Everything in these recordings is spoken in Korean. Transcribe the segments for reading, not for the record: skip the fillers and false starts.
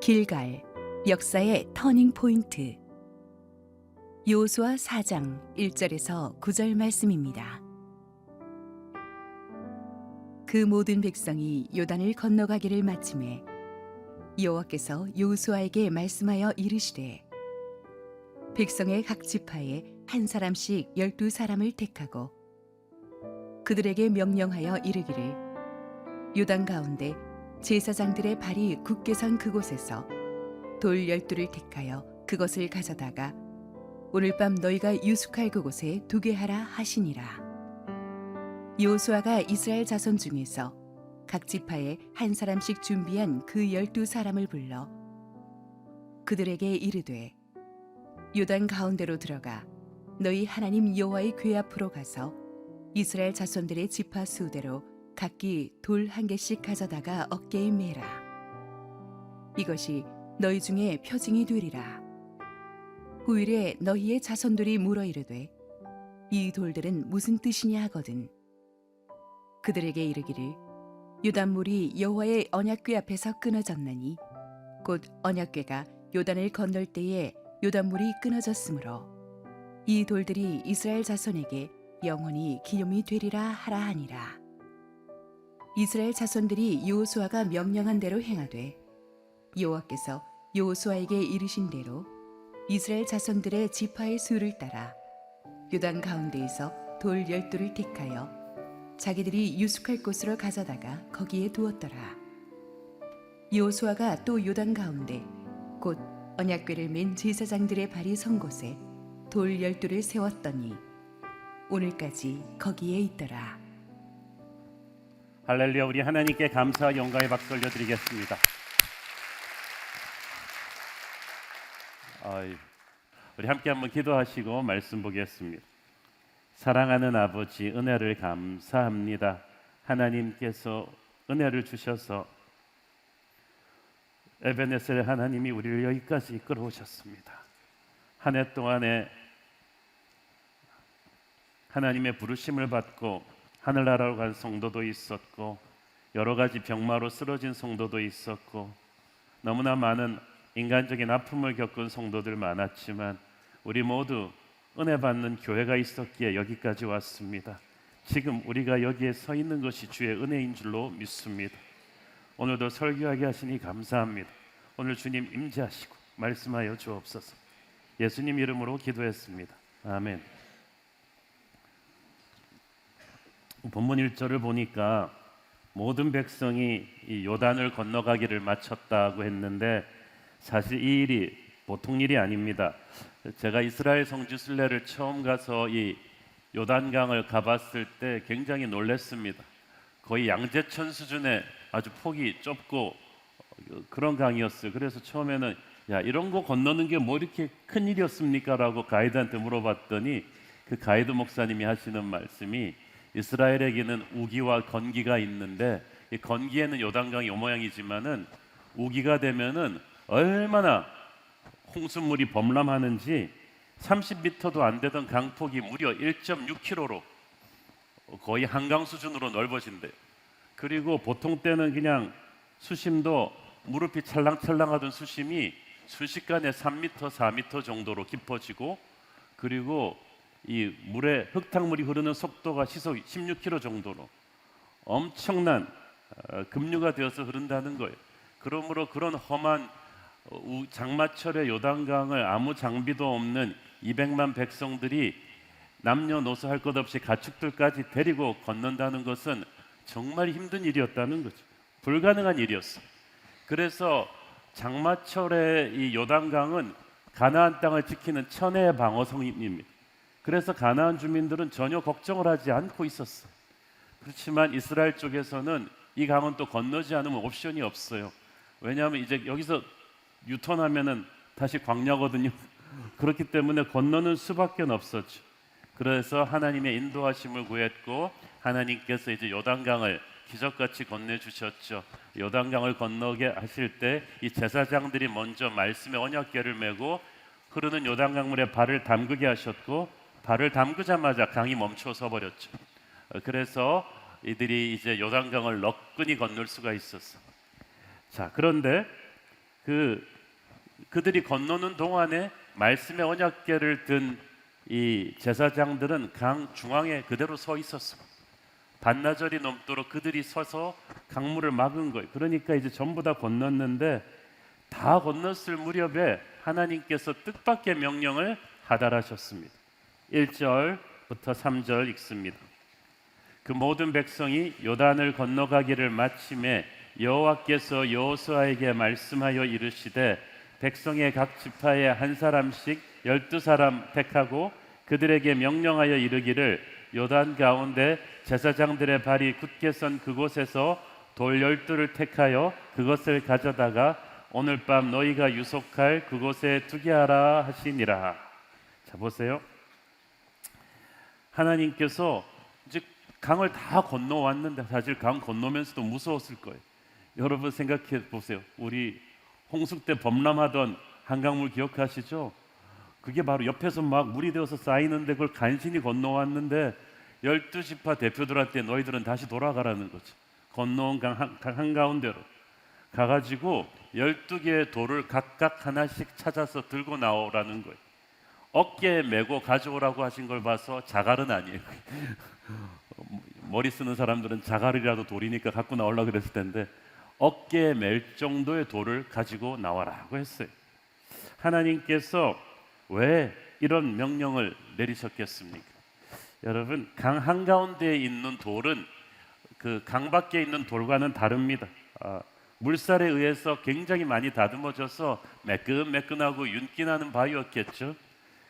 길갈, 역사의 터닝 포인트. 여호수아 4장 1절에서 9절 말씀입니다. 그 모든 백성이 요단을 건너가기를 마침에 여호와께서 여호수아에게 말씀하여 이르시되, 백성의 각 지파에 한 사람씩 12사람을 택하고 그들에게 명령하여 이르기를, 요단 가운데 제사장들의 발이 굳게 선 그곳에서 돌 12를 택하여 그것을 가져다가 오늘 밤 너희가 유숙할 그곳에 두게 하라 하시니라. 여호수아가 이스라엘 자손 중에서 각 지파에 한 사람씩 준비한 그 12사람을 불러 그들에게 이르되, 요단 가운데로 들어가 너희 하나님 여호와의 궤 앞으로 가서 이스라엘 자손들의 지파 수대로 각기 돌 한 개씩 가져다가 어깨에 매라. 이것이 너희 중에 표징이 되리라. 후일에 너희의 자손들이 물어 이르되, 이 돌들은 무슨 뜻이냐 하거든 그들에게 이르기를, 요단물이 여호와의 언약궤 앞에서 끊어졌나니 곧 언약궤가 요단을 건널 때에 요단물이 끊어졌으므로 이 돌들이 이스라엘 자손에게 영원히 기념이 되리라 하라 하니라. 이스라엘 자손들이 여호수아가 명령한 대로 행하되 여호와께서 여호수아에게 이르신 대로 이스라엘 자손들의 지파의 수를 따라 요단 가운데에서 돌 12를 택하여 자기들이 유숙할 곳으로 가져다가 거기에 두었더라. 여호수아가 또 요단 가운데 곧 언약궤를 맨 제사장들의 발이 선 곳에 돌 12를 세웠더니 오늘까지 거기에 있더라. 할렐루야. 우리 하나님께 감사와 영광의 박수 올려드리겠습니다. 우리 함께 한번 기도하시고 말씀 보겠습니다. 사랑하는 아버지, 은혜를 감사합니다. 하나님께서 은혜를 주셔서 에베네셀의 하나님이 우리를 여기까지 이끌어 오셨습니다. 한 해 동안에 하나님의 부르심을 받고 하늘나라로 간 성도도 있었고 여러 가지 병마로 쓰러진 성도도 있었고 너무나 많은 인간적인 아픔을 겪은 성도들 많았지만 우리 모두 은혜 받는 교회가 있었기에 여기까지 왔습니다. 지금 우리가 여기에 서 있는 것이 주의 은혜인 줄로 믿습니다. 오늘도 설교하게 하시니 감사합니다. 오늘 주님 임재하시고 말씀하여 주옵소서. 예수님 이름으로 기도했습니다. 아멘. 본문 1절을 보니까 모든 백성이 이 요단을 건너가기를 마쳤다고 했는데 사실 이 일이 보통 일이 아닙니다. 제가 이스라엘 성지 순례를 처음 가서 이 요단강을 가봤을 때 굉장히 놀랐습니다. 거의 양재천 수준의 아주 폭이 좁고 그런 강이었어요. 그래서 처음에는 야, 이런 거 건너는 게 뭐 이렇게 큰 일이었습니까? 라고 가이드한테 물어봤더니 그 가이드 목사님이 하시는 말씀이, 이스라엘에게는 우기와 건기가 있는데 이 건기에는 요단강이 요 모양이지만은 우기가 되면은 얼마나 홍수물이 범람하는지 30m도 안 되던 강폭이 무려 1.6km로 거의 한강 수준으로 넓어진대요. 그리고 보통 때는 그냥 수심도 무릎이 찰랑찰랑하던 수심이 순식간에 3m, 4m 정도로 깊어지고, 그리고 이 물에 흙탕물이 흐르는 속도가 시속 16km 정도로 엄청난 급류가 되어서 흐른다는 거예요. 그러므로 그런 험한 장마철의 요단강을 아무 장비도 없는 200만 백성들이 남녀노소 할 것 없이 가축들까지 데리고 건넌다는 것은 정말 힘든 일이었다는 거죠. 불가능한 일이었어요. 그래서 장마철의 이 요단강은 가나안 땅을 지키는 천혜의 방어선입니다. 그래서 가나안 주민들은 전혀 걱정을 하지 않고 있었어요. 그렇지만 이스라엘 쪽에서는 이 강은 또 건너지 않으면 옵션이 없어요. 왜냐하면 이제 여기서 유턴하면은 다시 광야거든요. 그렇기 때문에 건너는 수밖에 없었죠. 그래서 하나님의 인도하심을 구했고 하나님께서 이제 요단강을 기적같이 건네주셨죠. 요단강을 건너게 하실 때 이 제사장들이 먼저 말씀의 언약궤를 메고 흐르는 요단강물에 발을 담그게 하셨고, 발을 담그자마자 강이 멈춰서 버렸죠. 그래서 이들이 이제 요단강을 너끈히 건널 수가 있었어. 자, 그런데 그들이 건너는 동안에 말씀의 언약궤를 든 이 제사장들은 강 중앙에 그대로 서 있었어. 반나절이 넘도록 그들이 서서 강물을 막은 거예요. 그러니까 이제 전부 다 건넜는데 다 건넜을 무렵에 하나님께서 뜻밖의 명령을 하달하셨습니다. 1절부터 3절 읽습니다. 그 모든 백성이 요단을 건너가기를 마침에 여호와께서 여호수아에게 말씀하여 이르시되 백성의 각 지파에 한 사람씩 12사람 택하고 그들에게 명령하여 이르기를 요단 가운데 제사장들의 발이 굳게 선 그곳에서 돌 12를 택하여 그것을 가져다가 오늘 밤 너희가 유속할 그곳에 두게 하라 하시니라. 자, 보세요. 하나님께서 이제 강을 다 건너왔는데 사실 강 건너면서도 무서웠을 거예요. 여러분 생각해 보세요. 우리 홍수 때 범람하던 한강물 기억하시죠? 그게 바로 옆에서 막 물이 되어서 쌓이는데 그걸 간신히 건너왔는데 12지파 대표들한테 너희들은 다시 돌아가라는 거죠. 건너온 강 한가운데로 가가지고 12개의 돌을 각각 하나씩 찾아서 들고 나오라는 거예요. 어깨에 메고 가져오라고 하신 걸 봐서 자갈은 아니에요. 머리 쓰는 사람들은 자갈이라도 돌이니까 갖고 나오려고 그랬을 텐데 어깨에 맬 정도의 돌을 가지고 나와라고 했어요. 하나님께서 왜 이런 명령을 내리셨겠습니까? 여러분, 강 한가운데에 있는 돌은 그 강 밖에 있는 돌과는 다릅니다. 물살에 의해서 굉장히 많이 다듬어져서 매끈매끈하고 윤기 나는 바위였겠죠.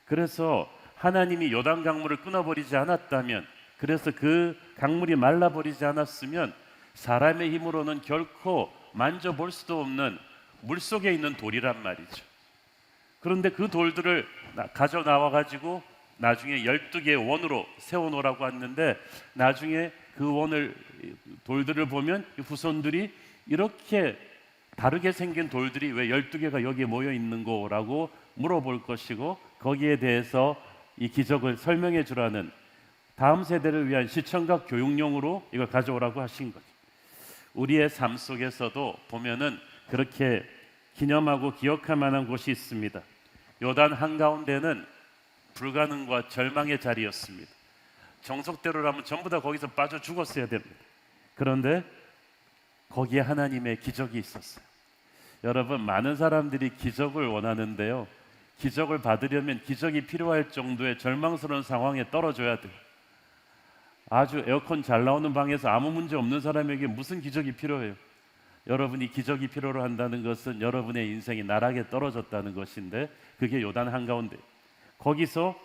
그래서 하나님이 요단 강물을 끊어버리지 않았다면, 그래서 그 강물이 말라버리지 않았으면 사람의 힘으로는 결코 만져볼 수도 없는 물속에 있는 돌이란 말이죠. 그런데 그 돌들을 가져 나와 가지고 나중에 12개의 원으로 세워놓으라고 했는데 나중에 그 원을 돌들을 보면 후손들이 이렇게 다르게 생긴 돌들이 왜 12개가 여기에 모여 있는 거라고 물어볼 것이고 거기에 대해서 이 기적을 설명해 주라는 다음 세대를 위한 시청각 교육용으로 이걸 가져오라고 하신 거죠. 우리의 삶 속에서도 보면은 그렇게 기념하고 기억할 만한 곳이 있습니다. 요단 한가운데는 불가능과 절망의 자리였습니다. 정석대로라면 전부 다 거기서 빠져 죽었어야 됩니다. 그런데 거기에 하나님의 기적이 있었어요. 여러분, 많은 사람들이 기적을 원하는데요, 기적을 받으려면 기적이 필요할 정도의 절망스러운 상황에 떨어져야 돼요. 아주 에어컨 잘 나오는 방에서 아무 문제 없는 사람에게 무슨 기적이 필요해요? 여러분이 기적이 필요로 한다는 것은 여러분의 인생이 나락에 떨어졌다는 것인데, 그게 요단 한가운데 거기서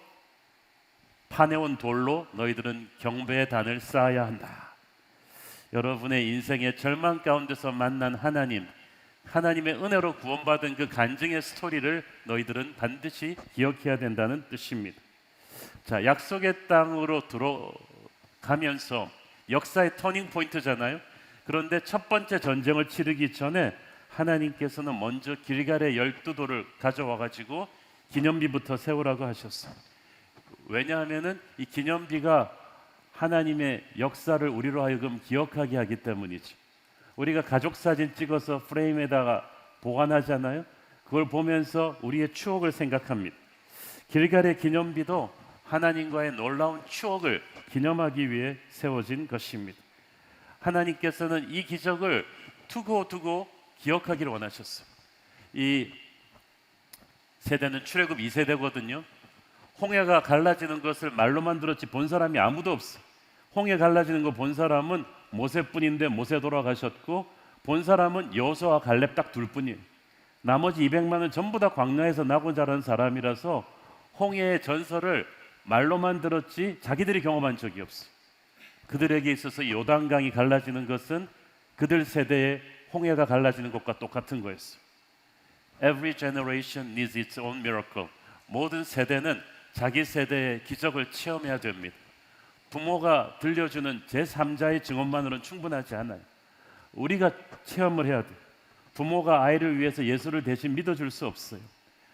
파내온 돌로 너희들은 경배의 단을 쌓아야 한다. 여러분의 인생의 절망 가운데서 만난 하나님의 은혜로 구원받은 그 간증의 스토리를 너희들은 반드시 기억해야 된다는 뜻입니다. 자, 약속의 땅으로 들어가면서 역사의 터닝 포인트잖아요. 그런데 첫 번째 전쟁을 치르기 전에 하나님께서는 먼저 길갈의 12돌을 가져와 가지고 기념비부터 세우라고 하셨어요. 왜냐하면은 이 기념비가 하나님의 역사를 우리로 하여금 기억하게 하기 때문이죠. 우리가 가족 사진 찍어서 프레임에다가 보관하잖아요. 그걸 보면서 우리의 추억을 생각합니다. 길갈의 기념비도 하나님과의 놀라운 추억을 기념하기 위해 세워진 것입니다. 하나님께서는 이 기적을 두고 기억하기를 원하셨어요. 이 세대는 출애굽 2세대거든요. 홍해가 갈라지는 것을 말로만 들었지 본 사람이 아무도 없어. 홍해 갈라지는 거 본 사람은 모세뿐인데 모세 돌아가셨고, 본 사람은 여호수아와 갈렙 딱 둘뿐이에요. 나머지 200만은 전부 다 광야에서 나고 자란 사람이라서 홍해의 전설을 말로만 들었지 자기들이 경험한 적이 없어요. 그들에게 있어서 요단강이 갈라지는 것은 그들 세대의 홍해가 갈라지는 것과 똑같은 거였어요. Every generation needs its own miracle. 모든 세대는 자기 세대의 기적을 체험해야 됩니다. 부모가 들려주는 제3자의 증언만으로는 충분하지 않아요. 우리가 체험을 해야 돼요. 부모가 아이를 위해서 예수를 대신 믿어줄 수 없어요.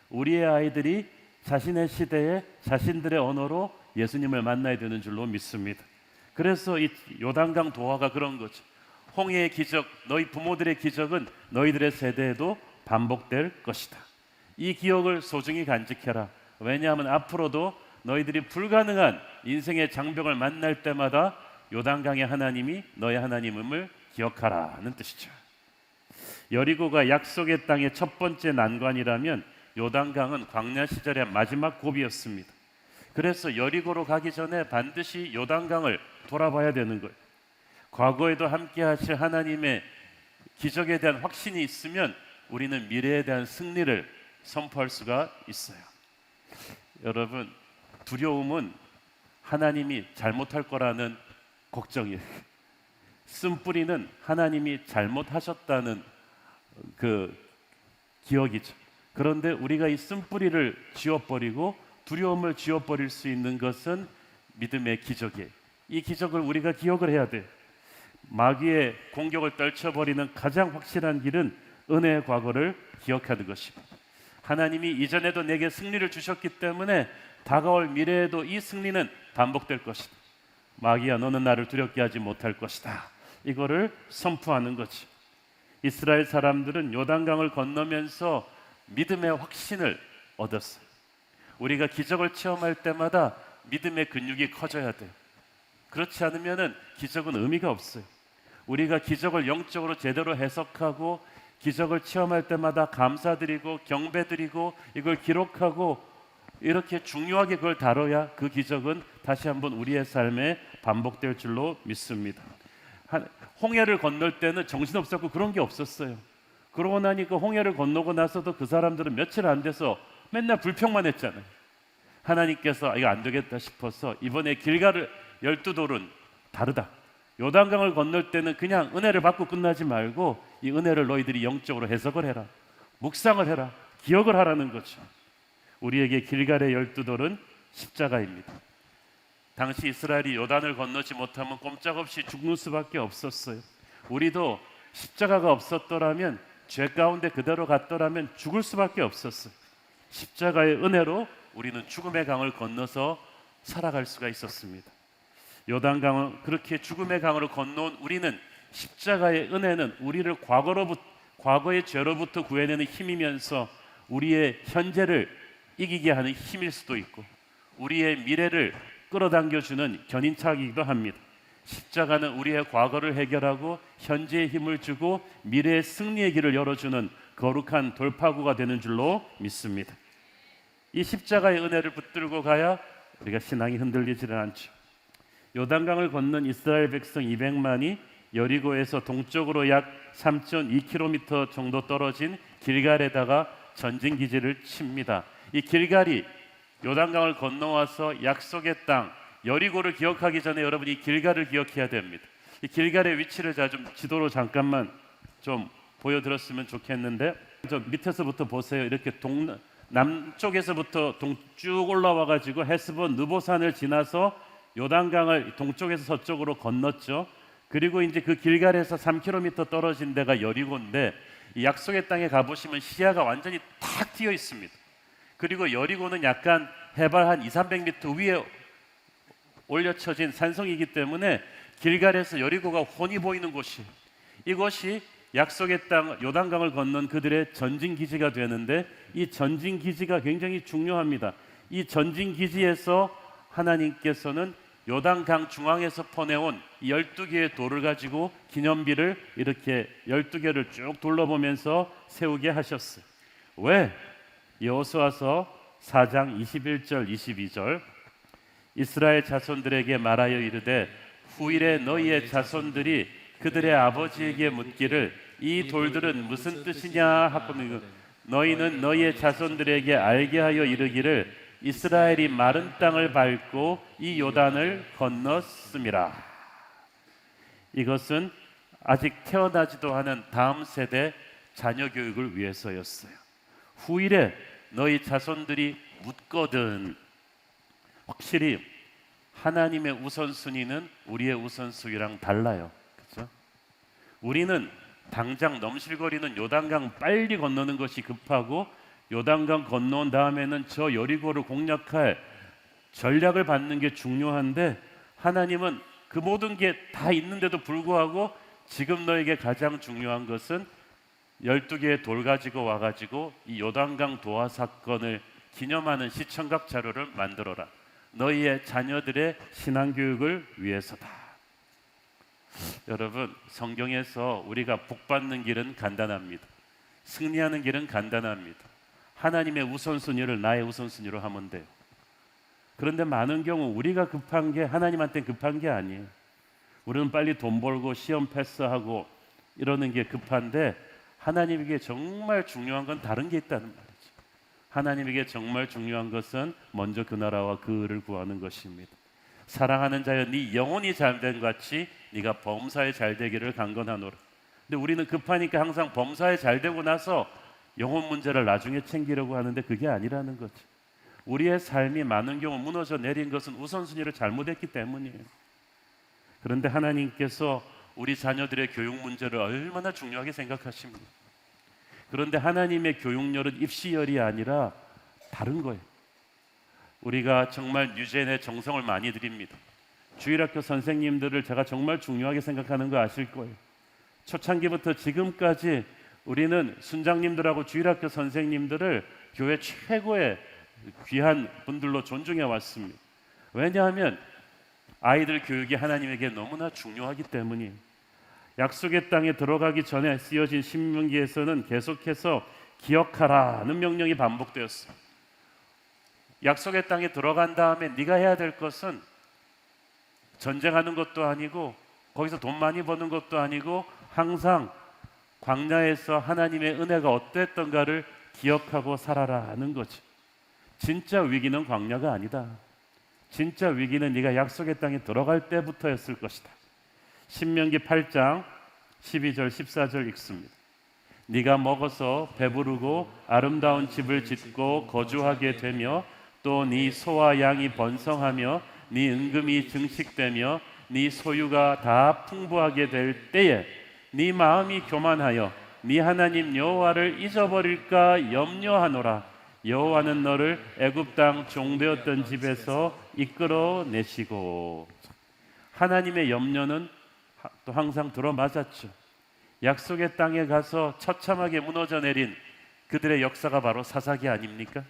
우리의 아이들이 자신의 시대에 자신들의 언어로 예수님을 만나야 되는 줄로 믿습니다. 그래서 이 요단강 도화가 그런 거죠. 홍해의 기적, 너희 부모들의 기적은 너희들의 세대에도 반복될 것이다. 이 기억을 소중히 간직해라. 왜냐하면 앞으로도 너희들이 불가능한 인생의 장벽을 만날 때마다 요단강의 하나님이 너의 하나님임을 기억하라는 뜻이죠. 여리고가 약속의 땅의 첫 번째 난관이라면 요단강은 광야 시절의 마지막 고비였습니다. 그래서 여리고로 가기 전에 반드시 요단강을 돌아봐야 되는 거예요. 과거에도 함께 하실 하나님의 기적에 대한 확신이 있으면 우리는 미래에 대한 승리를 선포할 수가 있어요. 여러분, 두려움은 하나님이 잘못할 거라는 걱정이에요. 쓴뿌리는 하나님이 잘못하셨다는 그 기억이죠. 그런데 우리가 이 쓴뿌리를 지워버리고 두려움을 지워버릴 수 있는 것은 믿음의 기적이에요. 이 기적을 우리가 기억을 해야 돼요. 마귀의 공격을 떨쳐버리는 가장 확실한 길은 은혜의 과거를 기억하는 것입니다. 하나님이 이전에도 내게 승리를 주셨기 때문에 다가올 미래에도 이 승리는 반복될 것이다. 마귀야, 너는 나를 두렵게 하지 못할 것이다. 이거를 선포하는 거지. 이스라엘 사람들은 요단강을 건너면서 믿음의 확신을 얻었어요. 우리가 기적을 체험할 때마다 믿음의 근육이 커져야 돼요. 그렇지 않으면 기적은 의미가 없어요. 우리가 기적을 영적으로 제대로 해석하고 기적을 체험할 때마다 감사드리고 경배드리고 이걸 기록하고 이렇게 중요하게 그걸 다뤄야 그 기적은 다시 한번 우리의 삶에 반복될 줄로 믿습니다. 홍해를 건널 때는 정신없었고 그런 게 없었어요. 그러고 나니까 홍해를 건너고 나서도 그 사람들은 며칠 안 돼서 맨날 불평만 했잖아요. 하나님께서 이거 안 되겠다 싶어서 이번에 길가를 12돌은 다르다. 요단강을 건널 때는 그냥 은혜를 받고 끝나지 말고 이 은혜를 너희들이 영적으로 해석을 해라. 묵상을 해라. 기억을 하라는 거죠. 우리에게 길갈의 12돌은 십자가입니다. 당시 이스라엘이 요단을 건너지 못하면 꼼짝없이 죽는 수밖에 없었어요. 우리도 십자가가 없었더라면 죄 가운데 그대로 갔더라면 죽을 수밖에 없었어요. 십자가의 은혜로 우리는 죽음의 강을 건너서 살아갈 수가 있었습니다. 요단강을 그렇게 죽음의 강으로 건너온 우리는 십자가의 은혜는 우리를 과거의 죄로부터 구해내는 힘이면서 우리의 현재를 이기게 하는 힘일 수도 있고 우리의 미래를 끌어당겨주는 견인차이기도 합니다. 십자가는 우리의 과거를 해결하고 현재의 힘을 주고 미래의 승리의 길을 열어주는 거룩한 돌파구가 되는 줄로 믿습니다. 이 십자가의 은혜를 붙들고 가야 우리가 신앙이 흔들리지는 않죠. 요단강을 건넌 이스라엘 백성 200만이 여리고에서 동쪽으로 약 3.2km 정도 떨어진 길갈에다가 전진 기지를 칩니다. 이 길갈이 요단강을 건너와서 약속의 땅 여리고를 기억하기 전에 여러분이 길갈을 기억해야 됩니다. 이 길갈의 위치를 제가 좀 지도로 잠깐만 좀 보여드렸으면 좋겠는데 저 밑에서부터 보세요. 이렇게 남쪽에서부터 쭉 올라와가지고 헤스본 느보산을 지나서 요단강을 동쪽에서 서쪽으로 건넜죠. 그리고 이제 그 길갈에서 3km 떨어진 데가 여리고인데 이 약속의 땅에 가보시면 시야가 완전히 탁 트여 있습니다. 그리고 여리고는 약간 해발 한 200-300m 위에 올려쳐진 산성이기 때문에 길갈에서 여리고가 훤히 보이는 곳이 이곳이 약속의 땅 요단강을 건넌 그들의 전진 기지가 되는데 이 전진 기지가 굉장히 중요합니다. 이 전진 기지에서 하나님께서는 요단강 중앙에서 퍼내온 12개의 돌을 가지고 기념비를 이렇게 12개를 쭉 둘러보면서 세우게 하셨어요. 왜? 여호수아서 4장 21절 22절 이스라엘 자손들에게 말하여 이르되 후일에 너희의 자손들이 그들의 아버지에게 묻기를 이 돌들은 무슨 뜻이냐 하거늘 너희는 너희의 자손들에게 알게 하여 이르기를 이스라엘이 마른 땅을 밟고 이 요단을 건넜음이라. 이것은 아직 태어나지도 않은 다음 세대 자녀 교육을 위해서였어요. 후일에 너희 자손들이 묻거든. 확실히 하나님의 우선순위는 우리의 우선순위랑 달라요. 그렇죠? 우리는 당장 넘실거리는 요단강 빨리 건너는 것이 급하고 요단강 건너온 다음에는 저 여리고를 공략할 전략을 받는 게 중요한데 하나님은 그 모든 게 다 있는데도 불구하고 지금 너에게 가장 중요한 것은 12개의 돌 가지고 와가지고 이 요단강 도화 사건을 기념하는 시청각 자료를 만들어라. 너희의 자녀들의 신앙교육을 위해서다. 여러분, 성경에서 우리가 복받는 길은 간단합니다. 승리하는 길은 간단합니다. 하나님의 우선순위를 나의 우선순위로 하면 돼요. 그런데 많은 경우 우리가 급한 게 하나님한테 급한 게 아니에요. 우리는 빨리 돈 벌고 시험 패스하고 이러는 게 급한데 하나님에게 정말 중요한 건 다른 게 있다는 말이죠. 하나님에게 정말 중요한 것은 먼저 그 나라와 그 의를 구하는 것입니다. 사랑하는 자여 네 영혼이 잘된 같이 네가 범사에 잘되기를 간건하노라. 근데 우리는 급하니까 항상 범사에 잘되고 나서 영혼 문제를 나중에 챙기려고 하는데 그게 아니라는 거죠. 우리의 삶이 많은 경우 무너져 내린 것은 우선순위를 잘못했기 때문이에요. 그런데 하나님께서 우리 자녀들의 교육 문제를 얼마나 중요하게 생각하십니까? 그런데 하나님의 교육열은 입시열이 아니라 다른 거예요. 우리가 정말 유젠에 정성을 많이 드립니다. 주일학교 선생님들을 제가 정말 중요하게 생각하는 거 아실 거예요. 초창기부터 지금까지 우리는 순장님들하고 주일학교 선생님들을 교회 최고의 귀한 분들로 존중해 왔습니다. 왜냐하면 아이들 교육이 하나님에게 너무나 중요하기 때문이에요. 약속의 땅에 들어가기 전에 쓰여진 신명기에서는 계속해서 기억하라는 명령이 반복되었어요. 약속의 땅에 들어간 다음에 네가 해야 될 것은 전쟁하는 것도 아니고 거기서 돈 많이 버는 것도 아니고 항상 광야에서 하나님의 은혜가 어땠던가를 기억하고 살아라는 거죠. 진짜 위기는 광야가 아니다. 진짜 위기는 네가 약속의 땅에 들어갈 때부터였을 것이다. 신명기 8장 12절 14절 읽습니다. 네가 먹어서 배부르고 아름다운 집을 짓고 거주하게 되며 또 네 소와 양이 번성하며 네 은금이 증식되며 네 소유가 다 풍부하게 될 때에 네 마음이 교만하여 네 하나님 여호와를 잊어버릴까 염려하노라. 여호와는 너를 애굽 땅 종되었던 집에서 이끌어내시고. 하나님의 염려는 또 항상 들어맞았죠. 약속의 땅에 가서 처참하게 무너져 내린 그들의 역사가 바로 사사기 아닙니까?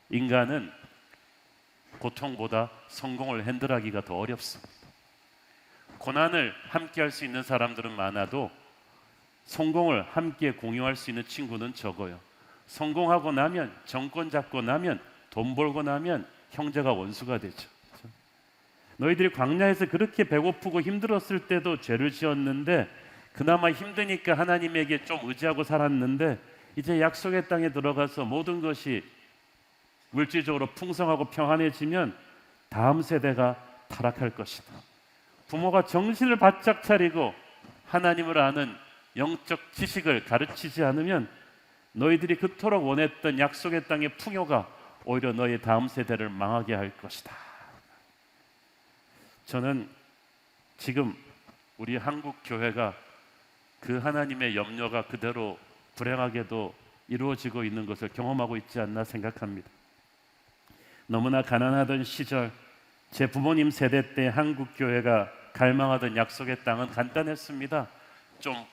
인간은 고통보다 성공을 핸들하기가 더 어렵습니다. 고난을 함께 할 수 있는 사람들은 많아도 성공을 함께 공유할 수 있는 친구는 적어요. 성공하고 나면, 정권 잡고 나면, 돈 벌고 나면 형제가 원수가 되죠. 너희들이 광야에서 그렇게 배고프고 힘들었을 때도 죄를 지었는데 그나마 힘드니까 하나님에게 좀 의지하고 살았는데 이제 약속의 땅에 들어가서 모든 것이 물질적으로 풍성하고 평안해지면 다음 세대가 타락할 것이다. 부모가 정신을 바짝 차리고 하나님을 아는 영적 지식을 가르치지 않으면 너희들이 그토록 원했던 약속의 땅의 풍요가 오히려 너희 다음 세대를 망하게 할 것이다. 저는 지금 우리 한국 교회가 그 하나님의 염려가 그대로 불행하게도 이루어지고 있는 것을 경험하고 있지 않나 생각합니다. 너무나 가난하던 시절 제 부모님 세대 때 한국 교회가 갈망하던 약속의 땅은 간단했습니다. 좀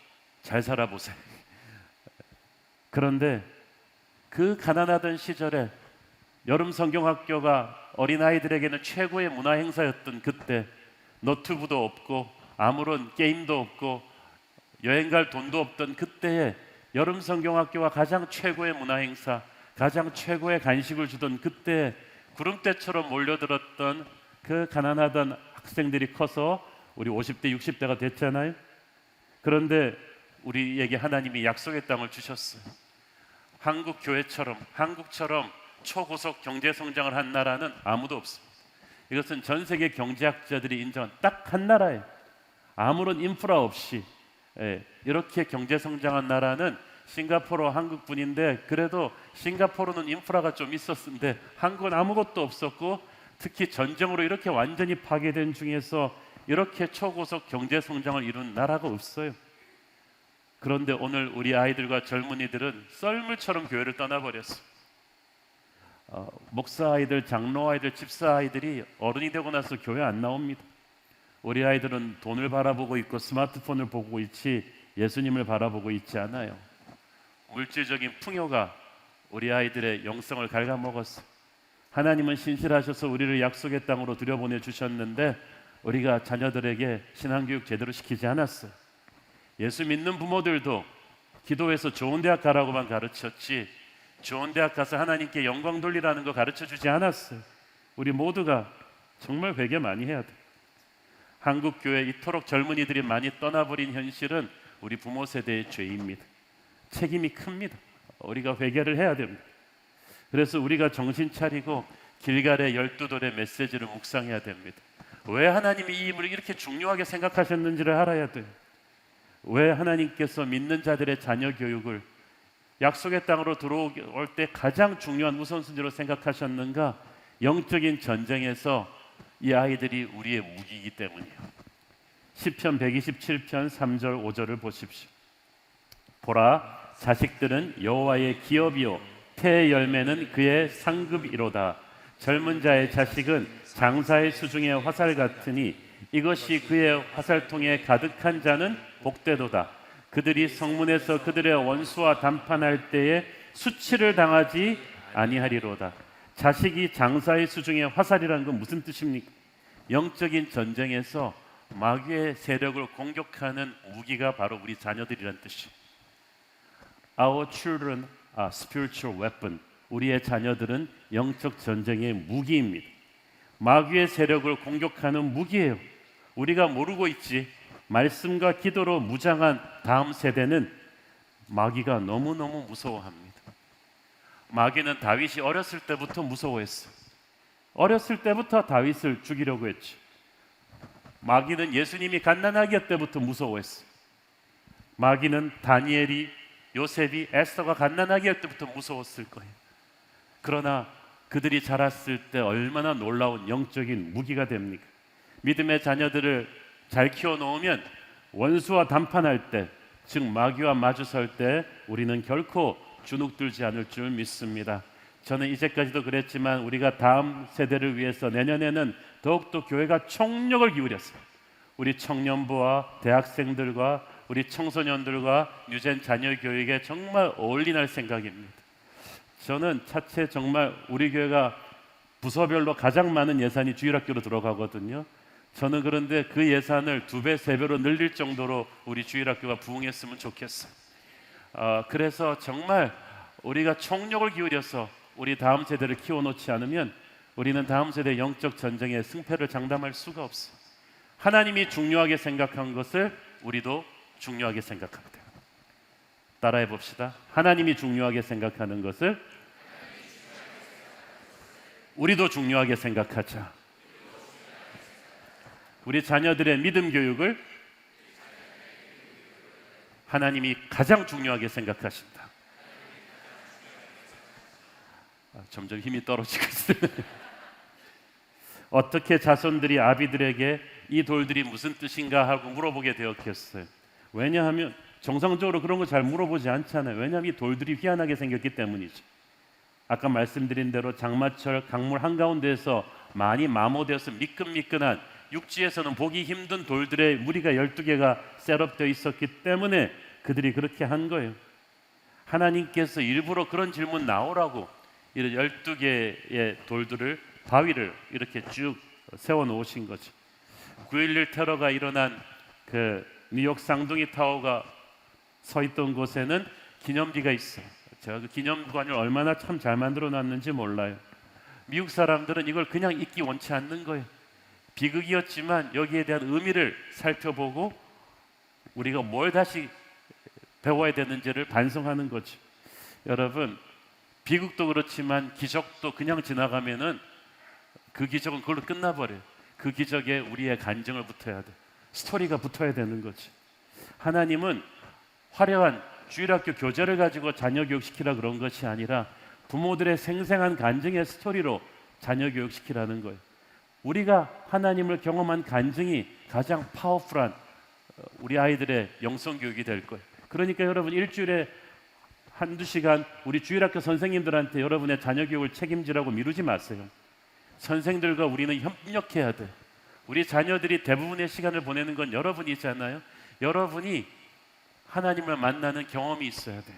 잘 살아보세요. 그런데 그 가난하던 시절에 여름 성경학교가 어린아이들에게는 최고의 문화 행사였던 그때 너튜브도 없고 아무런 게임도 없고 여행 갈 돈도 없던 그때에 여름 성경학교가 가장 최고의 문화 행사, 가장 최고의 간식을 주던 그때 구름대처럼 몰려들었던 그 가난하던 학생들이 커서 우리 50대, 60대가 됐잖아요. 그런데 우리에게 하나님이 약속의 땅을 주셨어요. 한국 교회처럼, 한국처럼 초고속 경제 성장을 한 나라는 아무도 없습니다. 이것은 전 세계 경제학자들이 인정한 딱 한 나라예요. 아무런 인프라 없이 이렇게 경제 성장한 나라는 싱가포르, 한국뿐인데 그래도 싱가포르는 인프라가 좀 있었는데 한국은 아무것도 없었고 특히 전쟁으로 이렇게 완전히 파괴된 중에서 이렇게 초고속 경제 성장을 이룬 나라가 없어요. 그런데 오늘 우리 아이들과 젊은이들은 썰물처럼 교회를 떠나버렸어요. 목사 아이들, 장로 아이들, 집사 아이들이 어른이 되고 나서 교회 안 나옵니다. 우리 아이들은 돈을 바라보고 있고 스마트폰을 보고 있지 예수님을 바라보고 있지 않아요. 물질적인 풍요가 우리 아이들의 영성을 갉아먹었어. 하나님은 신실하셔서 우리를 약속의 땅으로 들여보내 주셨는데 우리가 자녀들에게 신앙교육 제대로 시키지 않았어요. 예수 믿는 부모들도 기도해서 좋은 대학 가라고만 가르쳤지 좋은 대학 가서 하나님께 영광 돌리라는 거 가르쳐주지 않았어요. 우리 모두가 정말 회개 많이 해야 돼. 한국 교회 이토록 젊은이들이 많이 떠나버린 현실은 우리 부모 세대의 죄입니다. 책임이 큽니다. 우리가 회개를 해야 됩니다. 그래서 우리가 정신 차리고 길갈의 12돌의 메시지를 묵상해야 됩니다. 왜 하나님이 이 임무를 이렇게 중요하게 생각하셨는지를 알아야 돼요. 왜 하나님께서 믿는 자들의 자녀 교육을 약속의 땅으로 들어올 때 가장 중요한 우선순위로 생각하셨는가? 영적인 전쟁에서 이 아이들이 우리의 무기이기 때문이에요. 시편 127편 3절 5절을 보십시오. 보라, 자식들은 여호와의 기업이요 태의 열매는 그의 상급이로다. 젊은 자의 자식은 장사의 수중의 화살 같으니 이것이 그의 화살통에 가득한 자는 복되도다. 그들이 성문에서 그들의 원수와 담판할 때에 수치를 당하지 아니하리로다. 자식이 장사의 수중의 화살이라는 건 무슨 뜻입니까? 영적인 전쟁에서 마귀의 세력을 공격하는 무기가 바로 우리 자녀들이란 뜻이에요. Our children are spiritual weapon. 우리의 자녀들은 영적 전쟁의 무기입니다. 마귀의 세력을 공격하는 무기예요. 우리가 모르고 있지. 말씀과 기도로 무장한 다음 세대는 마귀가 너무너무 무서워합니다. 마귀는 다윗이 어렸을 때부터 무서워했어요. 어렸을 때부터 다윗을 죽이려고 했죠. 마귀는 예수님이 갓난아기 때부터 무서워했어요. 마귀는 다니엘이, 요셉이, 에스더가 갓난아기 때부터 무서웠을 거예요. 그러나 그들이 자랐을 때 얼마나 놀라운 영적인 무기가 됩니까? 믿음의 자녀들을 잘 키워놓으면 원수와 담판할 때, 즉 마귀와 마주설 때 우리는 결코 주눅들지 않을 줄 믿습니다. 저는 이제까지도 그랬지만 우리가 다음 세대를 위해서 내년에는 더욱더 교회가 총력을 기울였어요. 우리 청년부와 대학생들과 우리 청소년들과 유젠 자녀 교육에 정말 어울리날 생각입니다. 저는 차체 정말 우리 교회가 부서별로 가장 많은 예산이 주일학교로 들어가거든요. 저는 그런데 그 예산을 2배, 3배로 늘릴 정도로 우리 주일학교가 부흥했으면 좋겠어요. 그래서 정말 우리가 총력을 기울여서 우리 다음 세대를 키워놓지 않으면 우리는 다음 세대 영적 전쟁의 승패를 장담할 수가 없어요. 하나님이 중요하게 생각한 것을 우리도 중요하게 생각합니다. 따라해 봅시다. 하나님이 중요하게 생각하는 것을 우리도 중요하게 생각하자. 우리 자녀들의 믿음 교육을 하나님이 가장 중요하게 생각하신다. 점점 힘이 떨어지고 있어요. 어떻게 자손들이 아비들에게 이 돌들이 무슨 뜻인가 하고 물어보게 되었겠어요. 왜냐하면 정상적으로 그런 거 잘 물어보지 않잖아요. 왜냐하면 이 돌들이 희한하게 생겼기 때문이죠. 아까 말씀드린 대로 장마철 강물 한가운데에서 많이 마모되어서 미끈미끈한 육지에서는 보기 힘든 돌들의 무리가 12개가 셋업되어 있었기 때문에 그들이 그렇게 한 거예요. 하나님께서 일부러 그런 질문 나오라고 이런 12개의 돌들을 바위를 이렇게 쭉 세워놓으신 거죠. 9.11 테러가 일어난 그 뉴욕 쌍둥이 타워가 서 있던 곳에는 기념비가 있어요. 제가 그 기념관을 얼마나 참 잘 만들어놨는지 몰라요. 미국 사람들은 이걸 그냥 잊기 원치 않는 거예요. 비극이었지만 여기에 대한 의미를 살펴보고 우리가 뭘 다시 배워야 되는지를 반성하는 거죠. 여러분, 비극도 그렇지만 기적도 그냥 지나가면은 그 기적은 그걸로 끝나버려요. 그 기적에 우리의 간증을 붙어야 돼. 스토리가 붙어야 되는 거지. 하나님은 화려한 주일학교 교재를 가지고 자녀 교육시키라 그런 것이 아니라 부모들의 생생한 간증의 스토리로 자녀 교육시키라는 거예요. 우리가 하나님을 경험한 간증이 가장 파워풀한 우리 아이들의 영성 교육이 될 거예요. 그러니까 여러분 일주일에 한두 시간 우리 주일학교 선생님들한테 여러분의 자녀 교육을 책임지라고 미루지 마세요. 선생들과 우리는 협력해야 돼. 우리 자녀들이 대부분의 시간을 보내는 건 여러분이잖아요. 여러분이 하나님을 만나는 경험이 있어야 돼요.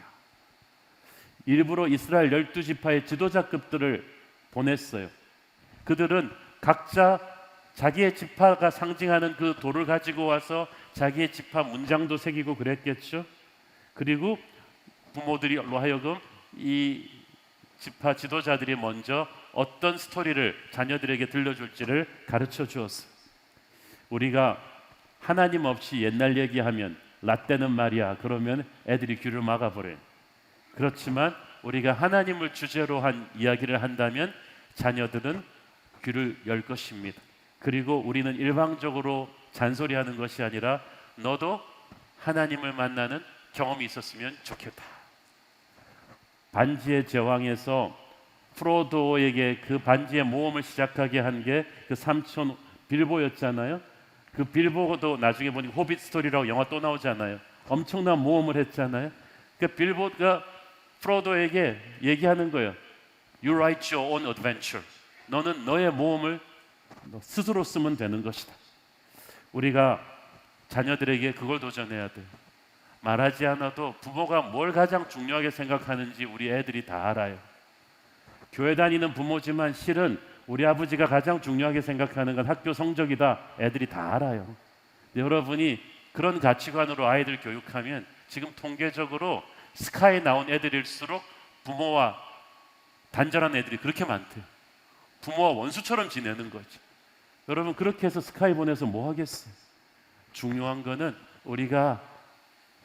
일부러 이스라엘 12지파의 지도자급들을 보냈어요. 그들은 각자 자기의 지파가 상징하는 그 돌을 가지고 와서 자기의 지파 문장도 새기고 그랬겠죠. 그리고 부모들로 하여금 이 지파 지도자들이 먼저 어떤 스토리를 자녀들에게 들려줄지를 가르쳐 주었어요. 우리가 하나님 없이 옛날 얘기하면 라떼는 말이야 그러면 애들이 귀를 막아버려요. 그렇지만 우리가 하나님을 주제로 한 이야기를 한다면 자녀들은 귀를 열 것입니다. 그리고 우리는 일방적으로 잔소리하는 것이 아니라 너도 하나님을 만나는 경험이 있었으면 좋겠다. 반지의 제왕에서 프로도에게 그 반지의 모험을 시작하게 한 게 그 삼촌 빌보였잖아요. 그 빌보도 나중에 보니 호빗 스토리라고 영화 또 나오잖아요. 엄청난 모험을 했잖아요. 그 빌보가 프로도에게 얘기하는 거예요. You write your own adventure. 너는 너의 모험을 스스로 쓰면 되는 것이다. 우리가 자녀들에게 그걸 도전해야 돼요. 말하지 않아도 부모가 뭘 가장 중요하게 생각하는지 우리 애들이 다 알아요. 교회 다니는 부모지만 실은 우리 아버지가 가장 중요하게 생각하는 건 학교 성적이다. 애들이 다 알아요. 여러분이 그런 가치관으로 아이들 교육하면 지금 통계적으로 스카이 나온 애들일수록 부모와 단절한 애들이 그렇게 많대요. 부모와 원수처럼 지내는 거죠. 여러분 그렇게 해서 스카이 보내서 뭐 하겠어요? 중요한 거는 우리가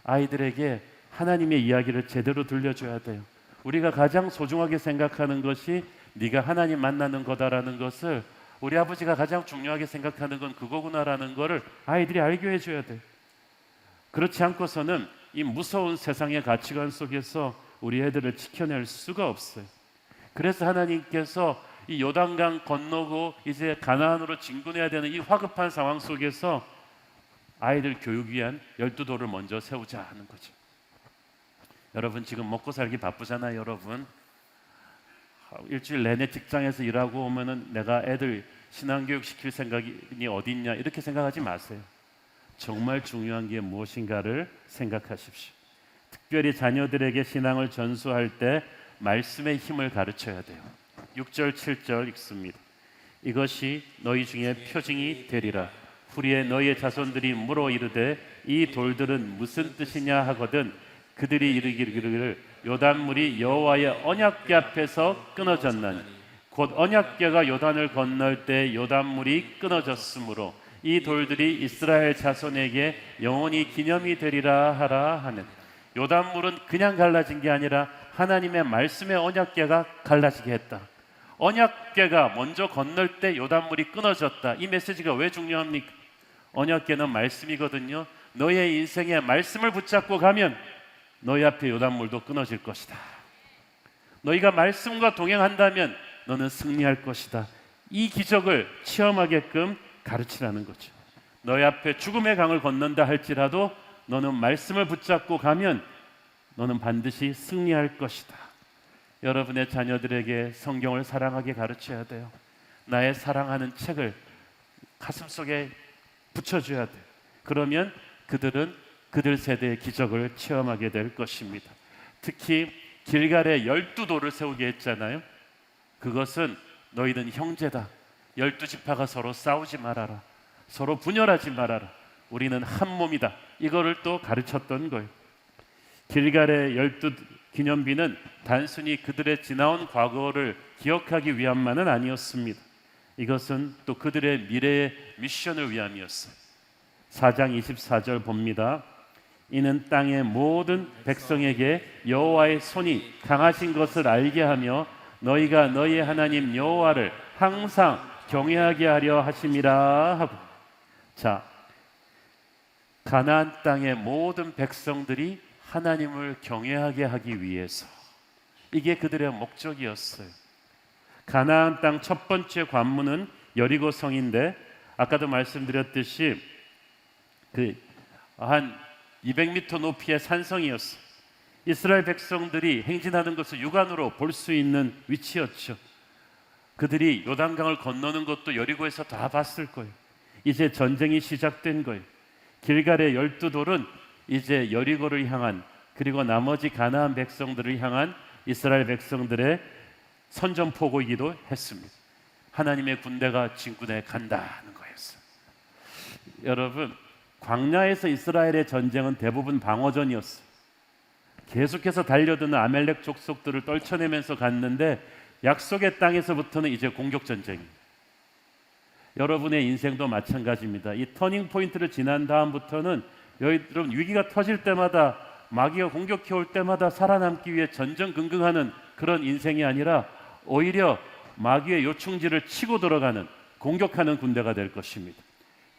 아이들에게 하나님의 이야기를 제대로 들려줘야 돼요. 우리가 가장 소중하게 생각하는 것이 네가 하나님 만나는 거다라는 것을 우리 아버지가 가장 중요하게 생각하는 건 그거구나라는 것을 아이들이 알게 해줘야 돼요. 그렇지 않고서는 이 무서운 세상의 가치관 속에서 우리 애들을 지켜낼 수가 없어요. 그래서 하나님께서 이 요단강 건너고 이제 가나안으로 진군해야 되는 이 화급한 상황 속에서 아이들 교육 위한 12돌을 먼저 세우자 하는 거죠. 여러분 지금 먹고 살기 바쁘잖아요. 여러분 일주일 내내 직장에서 일하고 오면은 내가 애들 신앙교육 시킬 생각이 어디 있냐 이렇게 생각하지 마세요. 정말 중요한 게 무엇인가를 생각하십시오. 특별히 자녀들에게 신앙을 전수할 때 말씀의 힘을 가르쳐야 돼요. 6절 7절 읽습니다. 이것이 너희 중에 표징이 되리라. 후리에 너희의 자손들이 물어 이르되 이 돌들은 무슨 뜻이냐 하거든 그들이 이르기를 요단물이 여호와의 언약궤 앞에서 끊어졌나니 곧 언약궤가 요단을 건널 때 요단물이 끊어졌으므로 이 돌들이 이스라엘 자손에게 영원히 기념이 되리라 하라 하는. 요단물은 그냥 갈라진 게 아니라 하나님의 말씀의 언약궤가 갈라지게 했다. 언약궤가 먼저 건널 때 요단물이 끊어졌다. 이 메시지가 왜 중요합니까? 언약궤는 말씀이거든요. 너의 인생에 말씀을 붙잡고 가면 너희 앞에 요단물도 끊어질 것이다. 너희가 말씀과 동행한다면 너는 승리할 것이다. 이 기적을 체험하게끔 가르치라는 거죠. 너희 앞에 죽음의 강을 건넌다 할지라도 너는 말씀을 붙잡고 가면 너는 반드시 승리할 것이다. 여러분의 자녀들에게 성경을 사랑하게 가르쳐야 돼요. 나의 사랑하는 책을 가슴속에 붙여줘야 돼요. 그러면 그들은 그들 세대의 기적을 체험하게 될 것입니다. 특히 길갈에 12돌을 세우게 했잖아요. 그것은 너희는 형제다. 12지파가 서로 싸우지 말아라. 서로 분열하지 말아라. 우리는 한 몸이다. 이거를 또 가르쳤던 거예요. 길갈의 12기념비는 단순히 그들의 지나온 과거를 기억하기 위함만은 아니었습니다. 이것은 또 그들의 미래의 미션을 위함이었어요. 4장 24절 봅니다. 이는 땅의 모든 백성에게 여호와의 손이 강하신 것을 알게 하며 너희가 너희 하나님 여호와를 항상 경외하게 하려 하심이라 하고. 자, 가나안 땅의 모든 백성들이 하나님을 경외하게 하기 위해서 이게 그들의 목적이었어요. 가나안 땅 첫 번째 관문은 여리고 성인데 아까도 말씀드렸듯이 한 200m 높이의 산성이었어요. 이스라엘 백성들이 행진하는 것을 육안으로 볼 수 있는 위치였죠. 그들이 요단강을 건너는 것도 여리고에서 다 봤을 거예요. 이제 전쟁이 시작된 거예요. 길갈의 12돌은 이제 여리고를 향한, 그리고 나머지 가나안 백성들을 향한 이스라엘 백성들의 선전포고이기도 했습니다. 하나님의 군대가 진군해 간다는 거였어요. 여러분, 광야에서 이스라엘의 전쟁은 대부분 방어전이었어요. 계속해서 달려드는 아멜렉 족속들을 떨쳐내면서 갔는데, 약속의 땅에서부터는 이제 공격 전쟁입니다. 여러분의 인생도 마찬가지입니다. 이 터닝 포인트를 지난 다음부터는 여러분, 위기가 터질 때마다, 마귀가 공격해 올 때마다 살아남기 위해 전전긍긍하는 그런 인생이 아니라 오히려 마귀의 요충지를 치고 들어가는, 공격하는 군대가 될 것입니다.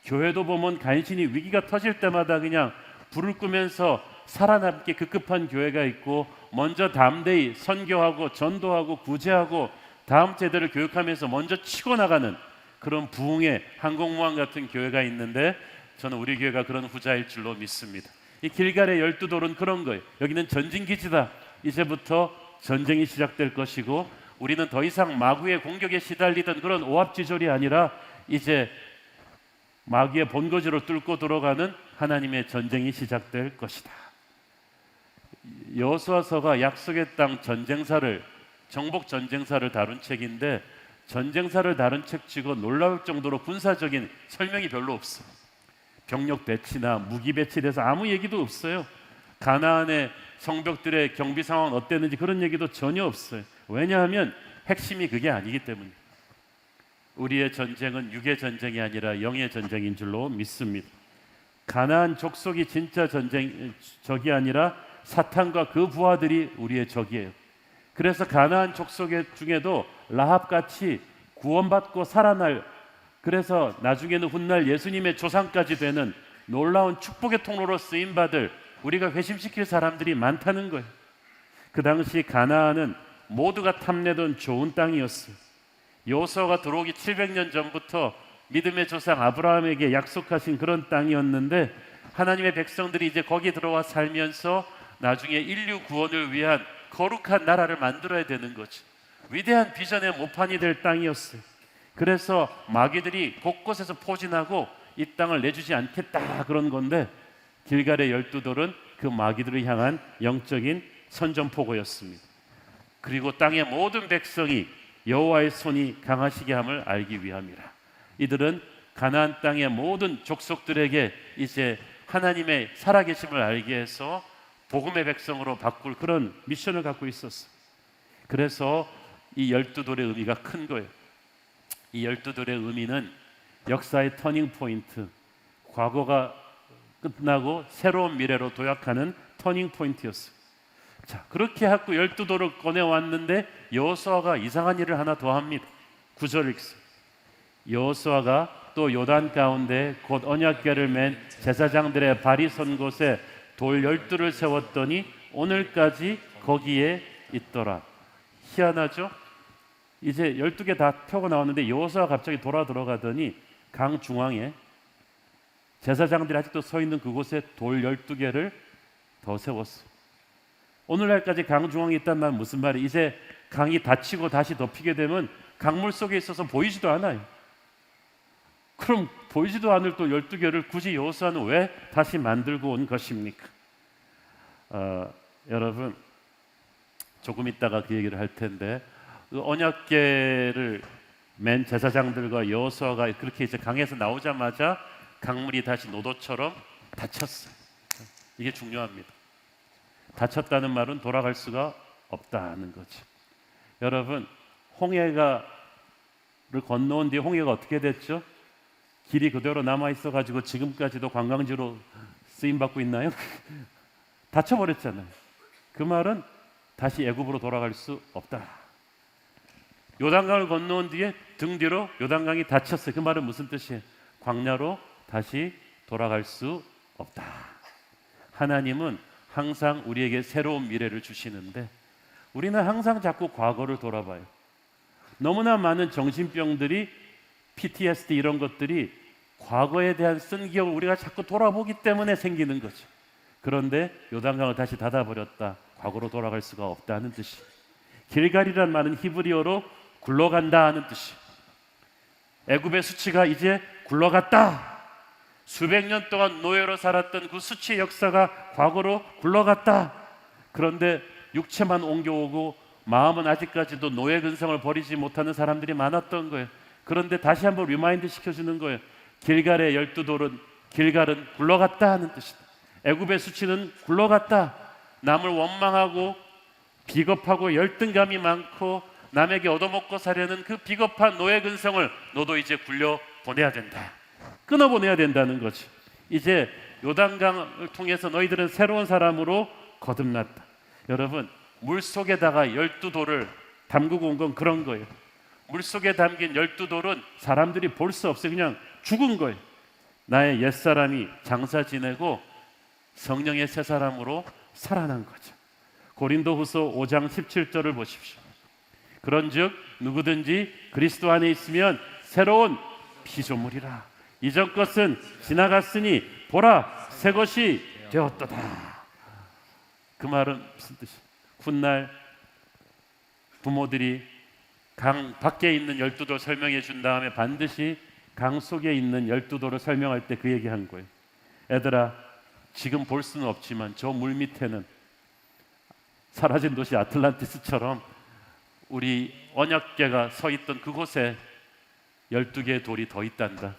교회도 보면 간신히 위기가 터질 때마다 그냥 불을 끄면서 살아남기 급급한 교회가 있고, 먼저 담대히 선교하고 전도하고 구제하고 다음 세대를 교육하면서 먼저 치고 나가는 그런 부흥의 항공모함 같은 교회가 있는데, 저는 우리 교회가 그런 후자일 줄로 믿습니다. 이 길갈의 12돌은 그런 거예요. 여기는 전진기지다. 이제부터 전쟁이 시작될 것이고, 우리는 더 이상 마귀의 공격에 시달리던 그런 오합지졸이 아니라 이제 마귀의 본거지로 뚫고 들어가는 하나님의 전쟁이 시작될 것이다. 여호수아서가 약속의 땅 전쟁사를, 정복 전쟁사를 다룬 책인데, 전쟁사를 다룬 책치고 놀라울 정도로 군사적인 설명이 별로 없어요. 병력 배치나 무기 배치에 대해서 아무 얘기도 없어요. 가나안의 성벽들의 경비 상황은 어땠는지 그런 얘기도 전혀 없어요. 왜냐하면 핵심이 그게 아니기 때문입니다. 우리의 전쟁은 육의 전쟁이 아니라 영의 전쟁인 줄로 믿습니다. 가나안 족속이 진짜 적이 아니라 사탄과 그 부하들이 우리의 적이에요. 그래서 가나안 족속 중에도 라합같이 구원받고 살아날, 그래서 나중에는 훗날 예수님의 조상까지 되는 놀라운 축복의 통로로 쓰임받을, 우리가 회심시킬 사람들이 많다는 거예요. 그 당시 가나안은 모두가 탐내던 좋은 땅이었어요. 여호수아가 들어오기 700년 전부터 믿음의 조상 아브라함에게 약속하신 그런 땅이었는데, 하나님의 백성들이 이제 거기 들어와 살면서 나중에 인류 구원을 위한 거룩한 나라를 만들어야 되는 거죠. 위대한 비전의 모판이 될 땅이었어요. 그래서 마귀들이 곳곳에서 포진하고 이 땅을 내주지 않겠다 그런 건데, 길갈의 12돌은 그 마귀들을 향한 영적인 선전포고였습니다. 그리고 땅의 모든 백성이 여호와의 손이 강하시게 함을 알기 위함이라. 이들은 가나안 땅의 모든 족속들에게 이제 하나님의 살아계심을 알게 해서 복음의 백성으로 바꿀 그런 미션을 갖고 있었어요. 그래서 이 12돌의 의미가 큰 거예요. 이 12돌의 의미는 역사의 터닝 포인트, 과거가 끝나고 새로운 미래로 도약하는 터닝 포인트였어요. 자, 그렇게 하고 12돌을 꺼내왔는데 여호수아가 이상한 일을 하나 더 합니다. 9절 읽습니다. 여호수아가 또 요단 가운데 곧 언약궤를 맨 제사장들의 발이 선 곳에 돌 12를 세웠더니 오늘까지 거기에 있더라. 희한하죠? 이제 12개 다 펴고 나왔는데 여호수아가 갑자기 돌아 들어가더니 강 중앙에 제사장들이 아직도 서 있는 그곳에 돌 12개를 더 세웠어. 오늘날까지 강 중앙에 있단 말은 무슨 말이에요? 이제 강이 닫히고 다시 덮이게 되면 강물 속에 있어서 보이지도 않아요. 그럼 보이지도 않을 또 12개를 굳이 여호수아는 왜 다시 만들고 온 것입니까? 여러분, 조금 있다가 그 얘기를 할 텐데, 그 언약궤를 맨 제사장들과 여호수아가 그렇게 이제 강에서 나오자마자 강물이 다시 노도처럼 닫혔어요. 이게 중요합니다. 닫혔다는 말은 돌아갈 수가 없다는 거죠. 여러분, 홍해를 건너온 뒤에 홍해가 어떻게 됐죠? 길이 그대로 남아 있어 가지고 지금까지도 관광지로 쓰임 받고 있나요? 닫혀버렸잖아요. 그 말은 다시 애굽으로 돌아갈 수 없다. 요단강을 건너온 뒤에 등 뒤로 요단강이 닫혔어요. 그 말은 무슨 뜻이에요? 광야로 다시 돌아갈 수 없다. 하나님은 항상 우리에게 새로운 미래를 주시는데 우리는 항상 자꾸 과거를 돌아봐요. 너무나 많은 정신병들이 PTSD 이런 것들이 과거에 대한 쓴 기억을 우리가 자꾸 돌아보기 때문에 생기는 거죠. 그런데 요단강을 다시 닫아버렸다. 과거로 돌아갈 수가 없다는 뜻이. 길갈이란 말은 히브리어로 굴러간다 하는 뜻이. 애굽의 수치가 이제 굴러갔다. 수백 년 동안 노예로 살았던 그 수치의 역사가 과거로 굴러갔다. 그런데 육체만 옮겨오고 마음은 아직까지도 노예 근성을 버리지 못하는 사람들이 많았던 거예요. 그런데 다시 한번 리마인드 시켜주는 거예요. 길갈의 12돌은, 길갈은 굴러갔다 하는 뜻이다. 애굽의 수치는 굴러갔다. 남을 원망하고 비겁하고 열등감이 많고 남에게 얻어먹고 사려는 그 비겁한 노예 근성을 너도 이제 굴려보내야 된다. 끊어보내야 된다는 거지. 이제 요단강을 통해서 너희들은 새로운 사람으로 거듭났다. 여러분, 물속에다가 12돌을 담그고 온 건 그런 거예요. 물속에 담긴 12돌은 사람들이 볼 수 없어요. 그냥 죽은 거예요. 나의 옛사람이 장사 지내고 성령의 새 사람으로 살아난 거죠. 고린도후서 5장 17절을 보십시오. 그런즉 누구든지 그리스도 안에 있으면 새로운 피조물이라. 이전 것은 지나갔으니 보라 새 것이 되었도다. 그 말은 무슨 뜻이에요? 훗날 부모들이 강 밖에 있는 12돌 설명해 준 다음에 반드시 강 속에 있는 12돌을 설명할 때 그 얘기한 거예요. 애들아, 지금 볼 수는 없지만 저 물 밑에는 사라진 도시 아틀란티스처럼 우리 언약궤가 서 있던 그곳에 12개의 돌이 더 있단다.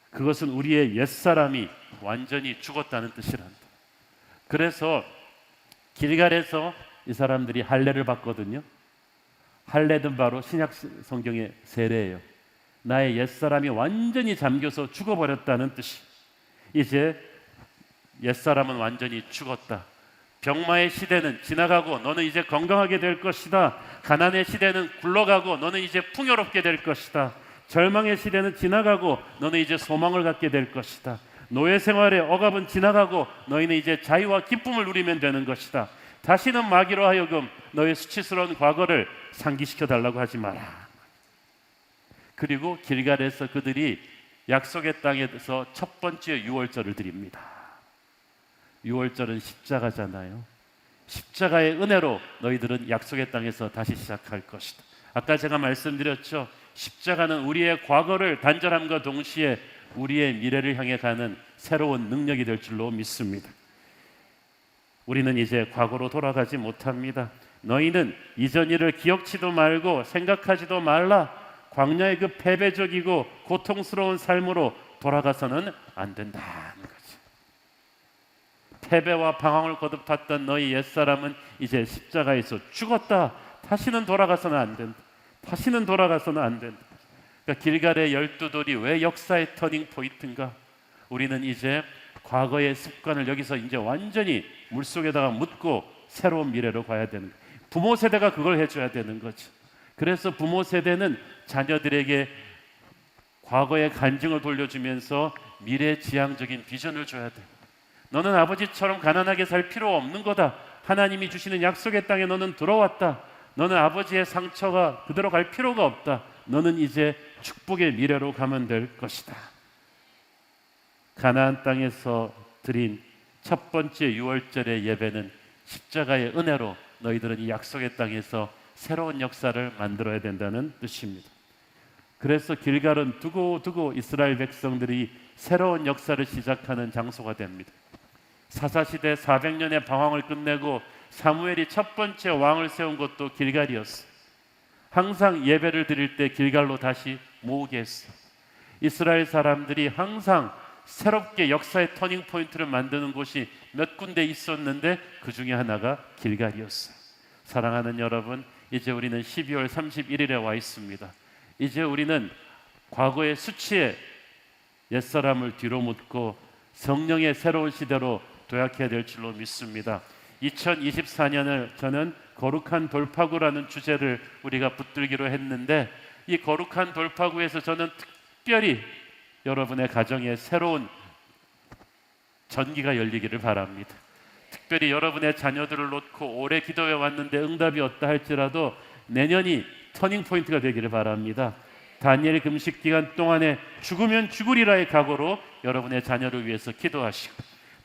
그것은 우리의 옛사람이 완전히 죽었다는 뜻이란다. 그래서 길갈에서 이 사람들이 할례를 받거든요. 할례는 바로 신약 성경의 세례예요. 나의 옛사람이 완전히 잠겨서 죽어버렸다는 뜻이. 이제 옛사람은 완전히 죽었다. 병마의 시대는 지나가고 너는 이제 건강하게 될 것이다. 가난의 시대는 굴러가고 너는 이제 풍요롭게 될 것이다. 절망의 시대는 지나가고 너는 이제 소망을 갖게 될 것이다. 노예 생활의 억압은 지나가고 너희는 이제 자유와 기쁨을 누리면 되는 것이다. 다시는 마귀로 하여금 너의 수치스러운 과거를 상기시켜 달라고 하지 마라. 그리고 길갈에서 그들이 약속의 땅에서 첫 번째 유월절을 드립니다. 유월절은 십자가잖아요. 십자가의 은혜로 너희들은 약속의 땅에서 다시 시작할 것이다. 아까 제가 말씀드렸죠. 십자가는 우리의 과거를 단절함과 동시에 우리의 미래를 향해 가는 새로운 능력이 될 줄로 믿습니다. 우리는 이제 과거로 돌아가지 못합니다. 너희는 이전 일을 기억치도 말고 생각하지도 말라. 광야의 그 패배적이고 고통스러운 삶으로 돌아가서는 안 된다는 거지. 패배와 방황을 거듭했던 너희 옛사람은 이제 십자가에서 죽었다. 다시는 돌아가서는 안 된다. 다시는 돌아가서는 안 된다. 그러니까 길갈의 12돌이 왜 역사의 터닝 포인트인가? 우리는 이제 과거의 습관을 여기서 이제 완전히 물속에다가 묻고 새로운 미래로 가야 되는 거예요. 부모 세대가 그걸 해줘야 되는 거죠. 그래서 부모 세대는 자녀들에게 과거의 간증을 돌려주면서 미래지향적인 비전을 줘야 돼. 너는 아버지처럼 가난하게 살 필요 없는 거다. 하나님이 주시는 약속의 땅에 너는 들어왔다. 너는 아버지의 상처가 그대로 갈 필요가 없다. 너는 이제 축복의 미래로 가면 될 것이다. 가나안 땅에서 드린 첫 번째 유월절의 예배는 십자가의 은혜로 너희들은 이 약속의 땅에서 새로운 역사를 만들어야 된다는 뜻입니다. 그래서 길갈은 두고두고 이스라엘 백성들이 새로운 역사를 시작하는 장소가 됩니다. 사사시대 400년의 방황을 끝내고 사무엘이 첫 번째 왕을 세운 것도 길갈이었어. 항상 예배를 드릴 때 길갈로 다시 모으게 했어. 이스라엘 사람들이 항상 새롭게 역사의 터닝 포인트를 만드는 곳이 몇 군데 있었는데 그 중에 하나가 길갈이었어. 사랑하는 여러분, 이제 우리는 12월 31일에 와 있습니다. 이제 우리는 과거의 수치에 옛사람을 뒤로 묻고 성령의 새로운 시대로 도약해야 될 줄로 믿습니다. 2024년을 저는 거룩한 돌파구라는 주제를 우리가 붙들기로 했는데, 이 거룩한 돌파구에서 저는 특별히 여러분의 가정에 새로운 전기가 열리기를 바랍니다. 특별히 여러분의 자녀들을 놓고 오래 기도해 왔는데 응답이 없다 할지라도 내년이 터닝 포인트가 되기를 바랍니다. 다니엘 금식 기간 동안에 죽으면 죽으리라의 각오로 여러분의 자녀를 위해서 기도하시고,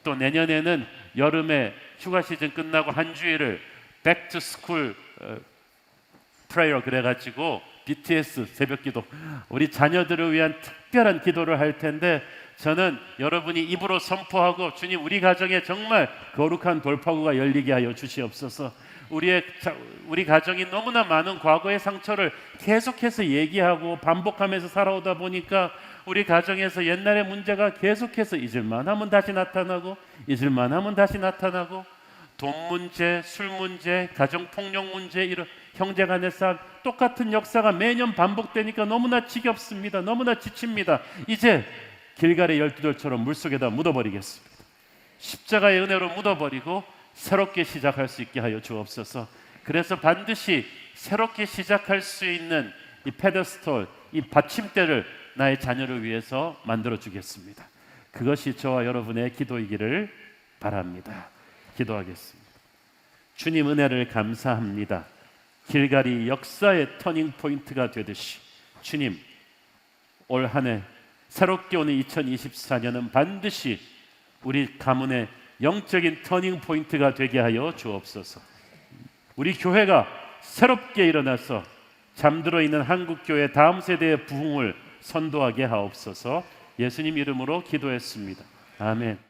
또 내년에는 여름에 휴가 시즌 끝나고 한 주일을 Back to School Prayer 그래가지고 BTS 새벽기도, 우리 자녀들을 위한 특별한 기도를 할 텐데, 저는 여러분이 입으로 선포하고 주님 우리 가정에 정말 거룩한 돌파구가 열리게 하여 주시옵소서. 우리 가정이 너무나 많은 과거의 상처를 계속해서 얘기하고 반복하면서 살아오다 보니까 우리 가정에서 옛날의 문제가 계속해서 잊을만 하면 다시 나타나고 잊을만 하면 다시 나타나고 돈 문제, 술 문제, 가정폭력 문제, 이런 형제간의 싸움 똑같은 역사가 매년 반복되니까 너무나 지겹습니다. 너무나 지칩니다. 이제 길갈의 12돌처럼 물속에다 묻어버리겠습니다. 십자가의 은혜로 묻어버리고 새롭게 시작할 수 있게 하여 주옵소서. 그래서 반드시 새롭게 시작할 수 있는 이 페더스톨, 이 받침대를 나의 자녀를 위해서 만들어 주겠습니다. 그것이 저와 여러분의 기도이기를 바랍니다. 기도하겠습니다. 주님 은혜를 감사합니다. 길갈이 역사의 터닝 포인트가 되듯이 주님 올 한 해 새롭게 오는 2024년은 반드시 우리 가문의 영적인 터닝 포인트가 되게 하여 주옵소서. 우리 교회가 새롭게 일어나서 잠들어 있는 한국 교회 다음 세대의 부흥을 선도하게 하옵소서. 예수님 이름으로 기도했습니다. 아멘.